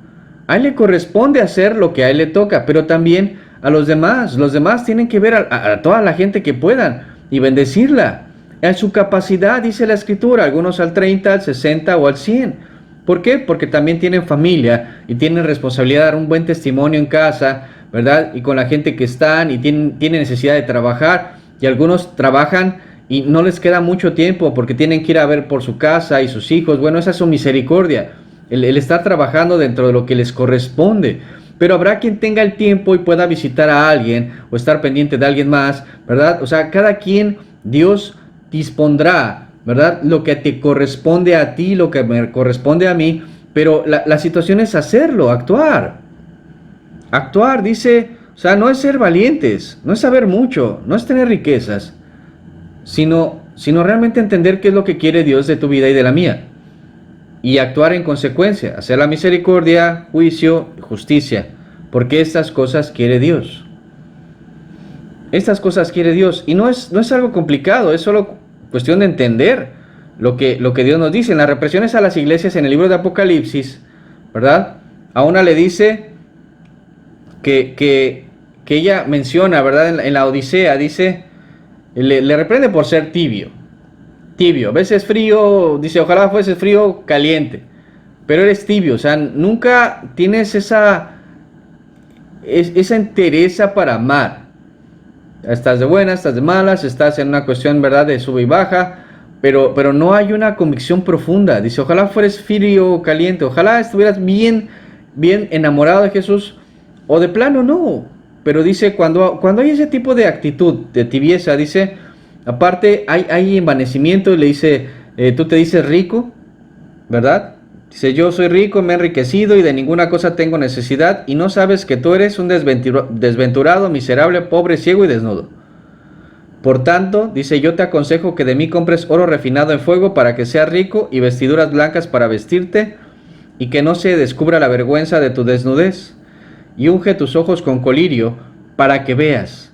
A él le corresponde hacer lo que a él le toca, pero también a los demás. Los demás tienen que ver a toda la gente que puedan y bendecirla. En su capacidad, dice la Escritura, algunos al 30, al 60 o al 100. ¿Por qué? Porque también tienen familia y tienen responsabilidad de dar un buen testimonio en casa, ¿verdad? Y con la gente que están y tienen necesidad de trabajar. Y algunos trabajan y no les queda mucho tiempo porque tienen que ir a ver por su casa y sus hijos. Bueno, esa es su misericordia. El estar trabajando dentro de lo que les corresponde. pero habrá quien tenga el tiempo y pueda visitar a alguien o estar pendiente de alguien más, ¿verdad? O sea, cada quien, Dios dispondrá, ¿verdad? Lo que te corresponde a ti, lo que me corresponde a mí, pero la situación es hacerlo, actuar. Actuar, dice, o sea, no es ser valientes, no es saber mucho, no es tener riquezas, sino realmente entender qué es lo que quiere Dios de tu vida y de la mía. Y actuar en consecuencia, hacer la misericordia, juicio, justicia, porque estas cosas quiere Dios. Estas cosas quiere Dios, y no es algo complicado, es solo cuestión de entender lo que Dios nos dice. En las represiones a las iglesias en el libro de Apocalipsis, ¿verdad? A una le dice que ella menciona, ¿verdad? En la Odisea, dice, le reprende por ser tibio. A veces frío, dice, ojalá fuese frío caliente, pero eres tibio, o sea, nunca tienes esa entereza para amar. Estás de buenas, estás de malas, estás en una cuestión, ¿verdad?, de sube y baja, pero no hay una convicción profunda. Dice, ojalá fueres frío o caliente, ojalá estuvieras bien enamorado de Jesús, o de plano no. Pero dice, cuando hay ese tipo de actitud, de tibieza, dice, aparte hay envanecimiento, y le dice, tú te dices rico, ¿verdad? Dice, yo soy rico, me he enriquecido y de ninguna cosa tengo necesidad, y no sabes que tú eres un desventurado, miserable, pobre, ciego y desnudo. Por tanto, dice, yo te aconsejo que de mí compres oro refinado en fuego para que seas rico, y vestiduras blancas para vestirte, y que no se descubra la vergüenza de tu desnudez, y unge tus ojos con colirio para que veas.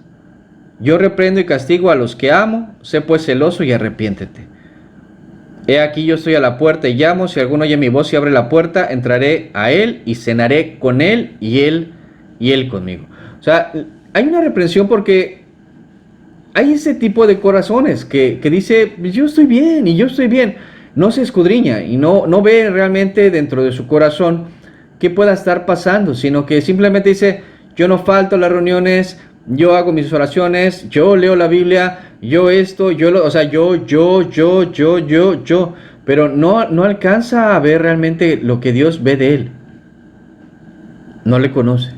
Yo reprendo y castigo a los que amo, sé pues celoso y arrepiéntete. He aquí yo estoy a la puerta y llamo, si alguno oye mi voz y abre la puerta, entraré a él y cenaré con él y él conmigo. O sea, hay una reprensión porque hay ese tipo de corazones que dice, yo estoy bien y yo estoy bien. No se escudriña y no ve realmente dentro de su corazón qué pueda estar pasando, sino que simplemente dice, yo no falto a las reuniones, yo hago mis oraciones, yo leo la Biblia, yo esto, pero no alcanza a ver realmente lo que Dios ve de él. No le conoce.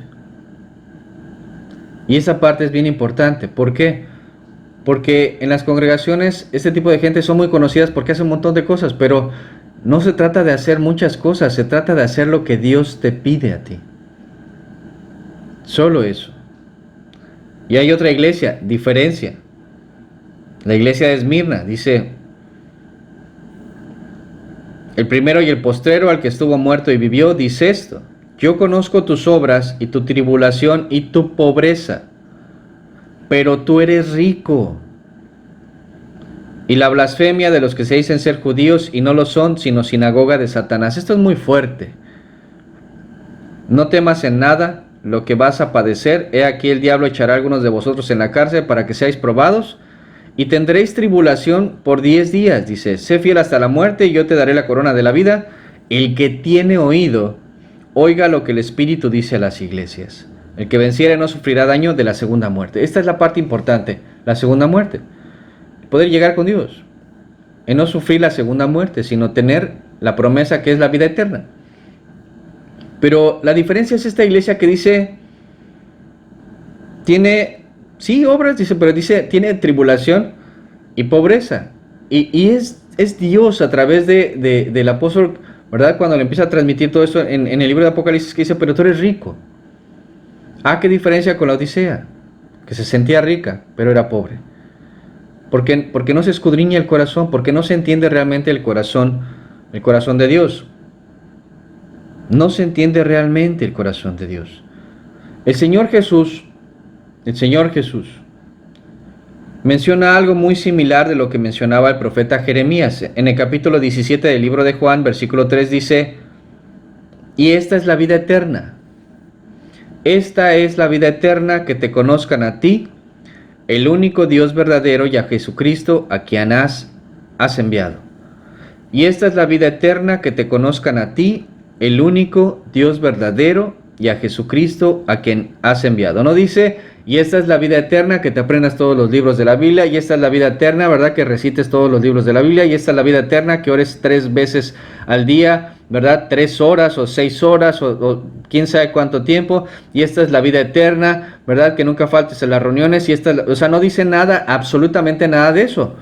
Y esa parte es bien importante. ¿Por qué? Porque en las congregaciones este tipo de gente son muy conocidas porque hacen un montón de cosas, pero no se trata de hacer muchas cosas, se trata de hacer lo que Dios te pide a ti. Solo eso. Y hay otra iglesia, diferencia. La iglesia de Esmirna dice, el primero y el postrero, al que estuvo muerto y vivió, dice esto: yo conozco tus obras y tu tribulación y tu pobreza, pero tú eres rico. Y la blasfemia de los que se dicen ser judíos y no lo son, sino sinagoga de Satanás. Esto es muy fuerte. No temas en nada lo que vas a padecer. He aquí el diablo echará a algunos de vosotros en la cárcel para que seáis probados, y tendréis tribulación por 10 días. Dice, sé fiel hasta la muerte y yo te daré la corona de la vida. El que tiene oído, oiga lo que el Espíritu dice a las iglesias. El que venciere no sufrirá daño de la segunda muerte. Esta es la parte importante, la segunda muerte. Poder llegar con Dios, en no sufrir la segunda muerte, sino tener la promesa que es la vida eterna. Pero la diferencia es esta iglesia que dice, tiene, sí, obras, dice, pero dice, tiene tribulación y pobreza. Y es Dios a través del apóstol, ¿verdad? Cuando le empieza a transmitir todo esto en el libro de Apocalipsis, que dice, pero tú eres rico. Ah, qué diferencia con la Odisea, que se sentía rica, pero era pobre. Porque no se escudriña el corazón, porque no se entiende realmente el corazón de Dios. No se entiende realmente el corazón de Dios. El Señor Jesús menciona algo muy similar de lo que mencionaba el profeta Jeremías. En el capítulo 17 del libro de Juan, versículo 3 dice, y esta es la vida eterna. Esta es la vida eterna, que te conozcan a ti, el único Dios verdadero, y a Jesucristo, a quien has enviado. Y esta es la vida eterna, que te conozcan a ti, el único Dios verdadero, y a Jesucristo, a quien has enviado. No dice, y esta es la vida eterna, que te aprendas todos los libros de la Biblia, y esta es la vida eterna, ¿verdad?, que recites todos los libros de la Biblia, y esta es la vida eterna, que ores 3 veces al día, ¿verdad? 3 horas o 6 horas o quién sabe cuánto tiempo, y esta es la vida eterna, ¿verdad? Que nunca faltes en las reuniones, y o sea, no dice nada, absolutamente nada de eso.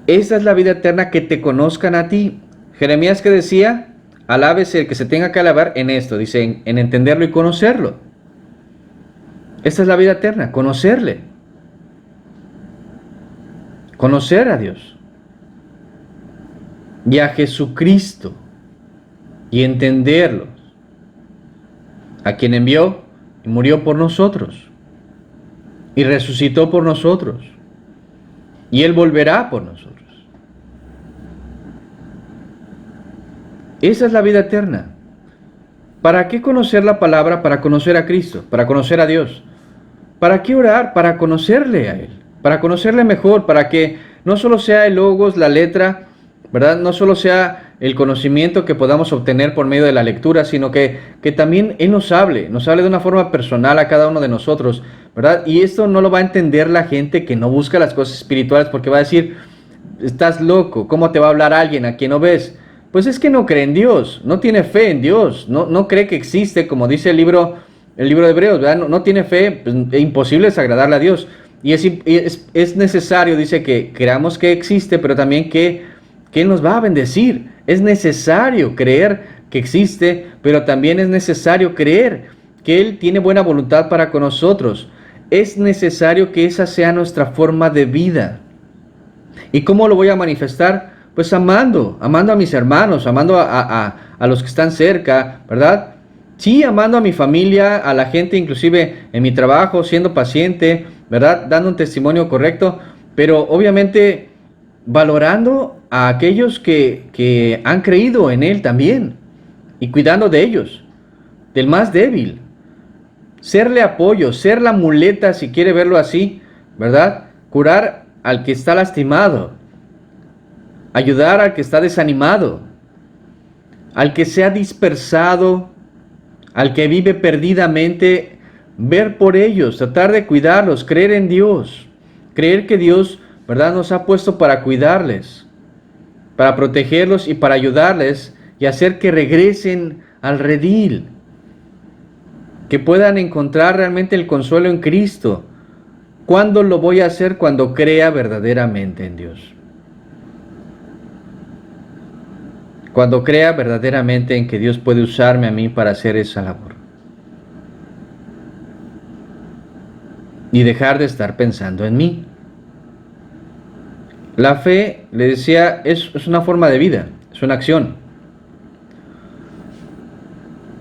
Esa es la vida eterna, que te conozcan a ti. Jeremías, que decía, alábese el que se tenga que alabar en esto, dice, en entenderlo y conocerlo. Esta es la vida eterna, conocerle. Conocer a Dios. Y a Jesucristo. Y entenderlo. A quien envió y murió por nosotros. Y resucitó por nosotros. Y Él volverá por nosotros. Esa es la vida eterna. ¿Para qué conocer la palabra? Para conocer a Cristo, para conocer a Dios. ¿Para qué orar? Para conocerle a Él, para conocerle mejor, para que no solo sea el logos, la letra, ¿verdad? No solo sea el conocimiento que podamos obtener por medio de la lectura, sino que también Él nos hable de una forma personal a cada uno de nosotros, ¿verdad? Y esto no lo va a entender la gente que no busca las cosas espirituales, porque va a decir, estás loco, ¿cómo te va a hablar alguien a quien no ves? Pues es que no cree en Dios, no tiene fe en Dios, no cree que existe, como dice el libro de Hebreos, ¿verdad? No tiene fe, pues, es imposible desagradarle a Dios. Y es necesario, dice, que creamos que existe, pero también que Él nos va a bendecir. Es necesario creer que existe, pero también es necesario creer que Él tiene buena voluntad para con nosotros. Es necesario que esa sea nuestra forma de vida. ¿Y cómo lo voy a manifestar? Pues amando a mis hermanos, amando a los que están cerca, ¿verdad? Sí, amando a mi familia, a la gente, inclusive en mi trabajo, siendo paciente, ¿verdad? Dando un testimonio correcto, pero obviamente valorando a aquellos que han creído en Él también, y cuidando de ellos, del más débil. Serle apoyo, ser la muleta, si quiere verlo así, ¿verdad? Curar al que está lastimado, ayudar al que está desanimado, al que se ha dispersado, al que vive perdidamente, ver por ellos, tratar de cuidarlos, creer en Dios, creer que Dios, ¿verdad?, nos ha puesto para cuidarles, para protegerlos y para ayudarles y hacer que regresen al redil, que puedan encontrar realmente el consuelo en Cristo. ¿Cuándo lo voy a hacer? Cuando crea verdaderamente en Dios. Cuando crea verdaderamente en que Dios puede usarme a mí para hacer esa labor. Y dejar de estar pensando en mí. La fe, le decía, es una forma de vida, es una acción.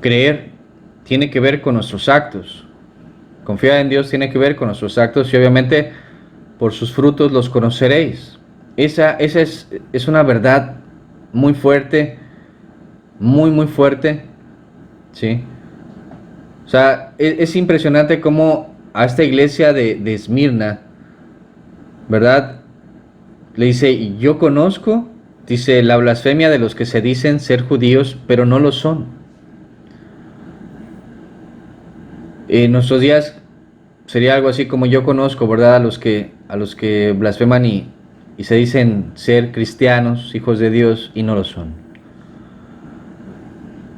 Creer tiene que ver con nuestros actos. Confiar en Dios tiene que ver con nuestros actos y obviamente por sus frutos los conoceréis. Esa es una verdad muy fuerte, muy fuerte, ¿sí? O sea, es impresionante cómo a esta iglesia de Esmirna, ¿verdad? Le dice, yo conozco, dice, la blasfemia de los que se dicen ser judíos, pero no lo son. En nuestros días sería algo así como yo conozco, ¿verdad? A los que blasfeman y se dicen ser cristianos, hijos de Dios, y no lo son.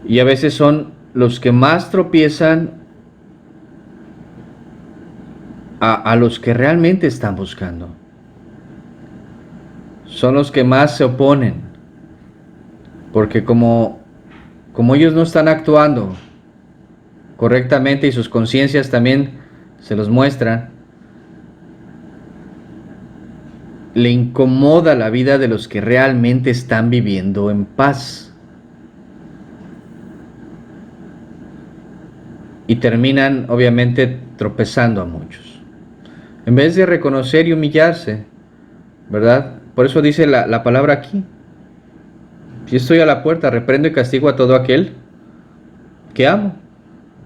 Y a veces son los que más tropiezan a los que realmente están buscando. Son los que más se oponen. Porque como ellos no están actuando correctamente y sus conciencias también se los muestran, le incomoda la vida de los que realmente están viviendo en paz. Y terminan, obviamente, tropezando a muchos. En vez de reconocer y humillarse, ¿verdad? Por eso dice la palabra aquí. Si estoy a la puerta, reprendo y castigo a todo aquel que amo.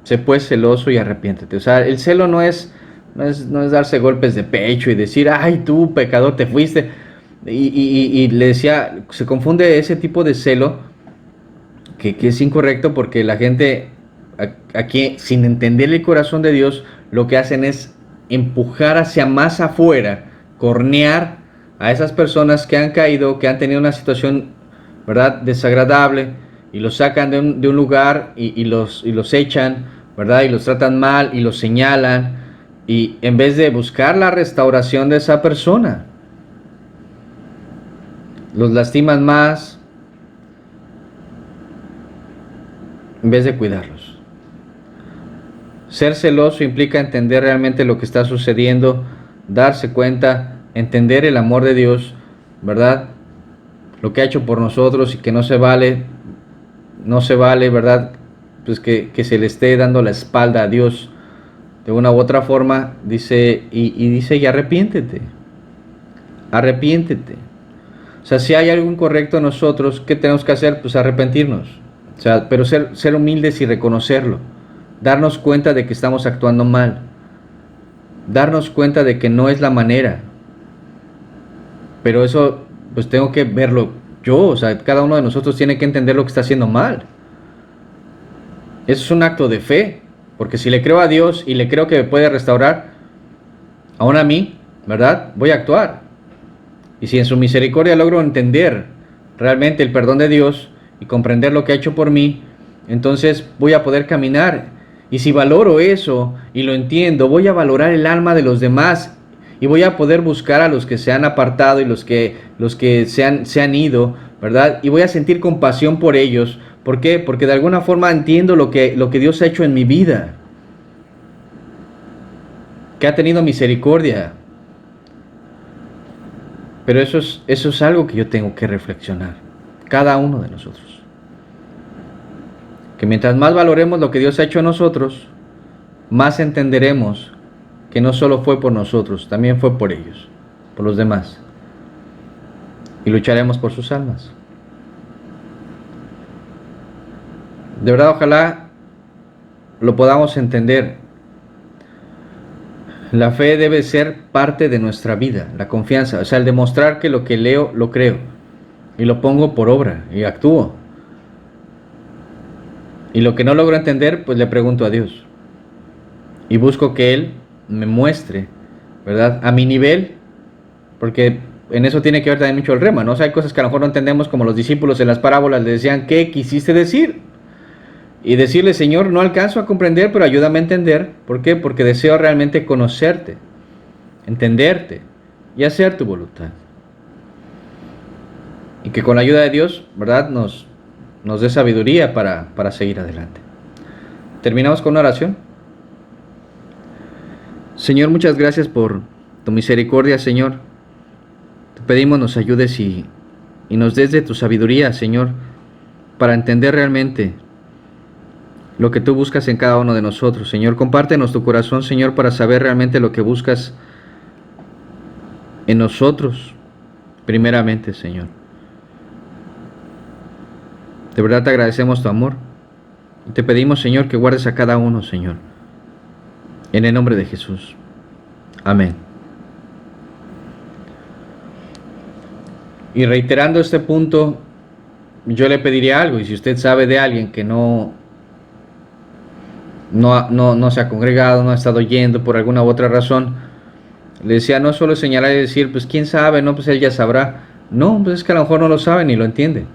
Sé pues celoso y arrepiéntete. O sea, el celo no es darse golpes de pecho y decir, ay, tú, pecador, te fuiste. Y le decía, se confunde ese tipo de celo, que es incorrecto, porque la gente aquí, sin entender el corazón de Dios, lo que hacen es empujar hacia más afuera, cornear a esas personas que han caído, que han tenido una situación ¿verdad?, desagradable, y los sacan de un lugar y los echan, ¿verdad?, y los tratan mal y los señalan, y en vez de buscar la restauración de esa persona, los lastiman más en vez de cuidarlos. Ser celoso implica entender realmente lo que está sucediendo, darse cuenta, entender el amor de Dios, ¿verdad?, lo que ha hecho por nosotros, y que no se vale, ¿verdad?, pues que se le esté dando la espalda a Dios de una u otra forma. Dice, y arrepiéntete. O sea, si hay algo incorrecto en nosotros, ¿qué tenemos que hacer? Pues arrepentirnos. O sea, pero ser humildes y reconocerlo. Darnos cuenta de que estamos actuando mal. Darnos cuenta de que no es la manera. Pero eso, pues tengo que verlo yo. O sea, cada uno de nosotros tiene que entender lo que está haciendo mal. Eso es un acto de fe. Porque si le creo a Dios y le creo que me puede restaurar, aún a mí, ¿verdad?, voy a actuar. Y si en su misericordia logro entender realmente el perdón de Dios y comprender lo que ha hecho por mí, entonces voy a poder caminar. Y si valoro eso y lo entiendo, voy a valorar el alma de los demás, y voy a poder buscar a los que se han apartado y los que se han ido, ¿verdad? Y voy a sentir compasión por ellos. ¿Por qué? Porque de alguna forma entiendo lo que Dios ha hecho en mi vida, que ha tenido misericordia. Pero eso es algo que yo tengo que reflexionar, cada uno de nosotros. Que mientras más valoremos lo que Dios ha hecho en nosotros, más entenderemos que no solo fue por nosotros, también fue por ellos, por los demás. Y lucharemos por sus almas. De verdad, ojalá lo podamos entender. La fe debe ser parte de nuestra vida, la confianza, o sea, el demostrar que lo que leo, lo creo, y lo pongo por obra, y actúo. Y lo que no logro entender, pues le pregunto a Dios, y busco que Él me muestre, ¿verdad?, a mi nivel, porque en eso tiene que ver también mucho el rema, ¿no? O sea, hay cosas que a lo mejor no entendemos, como los discípulos en las parábolas le decían, ¿qué quisiste decir? Y decirle, Señor, no alcanzo a comprender, pero ayúdame a entender. ¿Por qué? Porque deseo realmente conocerte, entenderte y hacer tu voluntad. Y que con la ayuda de Dios, ¿verdad?, nos dé sabiduría para seguir adelante. Terminamos con una oración. Señor, muchas gracias por tu misericordia, Señor. Te pedimos nos ayudes y nos des de tu sabiduría, Señor, para entender realmente lo que tú buscas en cada uno de nosotros. Señor, compártenos tu corazón, Señor, para saber realmente lo que buscas en nosotros, primeramente, Señor. De verdad te agradecemos tu amor. Y te pedimos, Señor, que guardes a cada uno, Señor. En el nombre de Jesús. Amén. Y reiterando este punto, yo le pediría algo, y si usted sabe de alguien que no se ha congregado, no ha estado yendo por alguna u otra razón, le decía, no solo señalar y decir, pues quién sabe, no, pues él ya sabrá. No, pues es que a lo mejor no lo sabe ni lo entiende.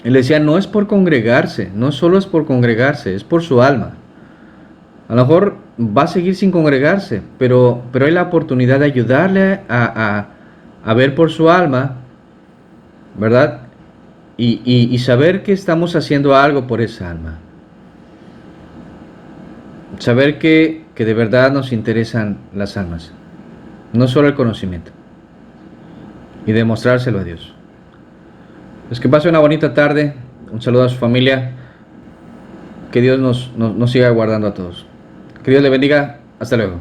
Él decía, no es por congregarse, no solo es por congregarse, es por su alma. A lo mejor va a seguir sin congregarse, pero hay la oportunidad de ayudarle a ver por su alma, ¿verdad? Y saber que estamos haciendo algo por esa alma. Saber que de verdad nos interesan las almas, no solo el conocimiento. Y demostrárselo a Dios. Pues que pase una bonita tarde. Un saludo a su familia. Que Dios nos siga guardando a todos. Que Dios le bendiga. Hasta luego.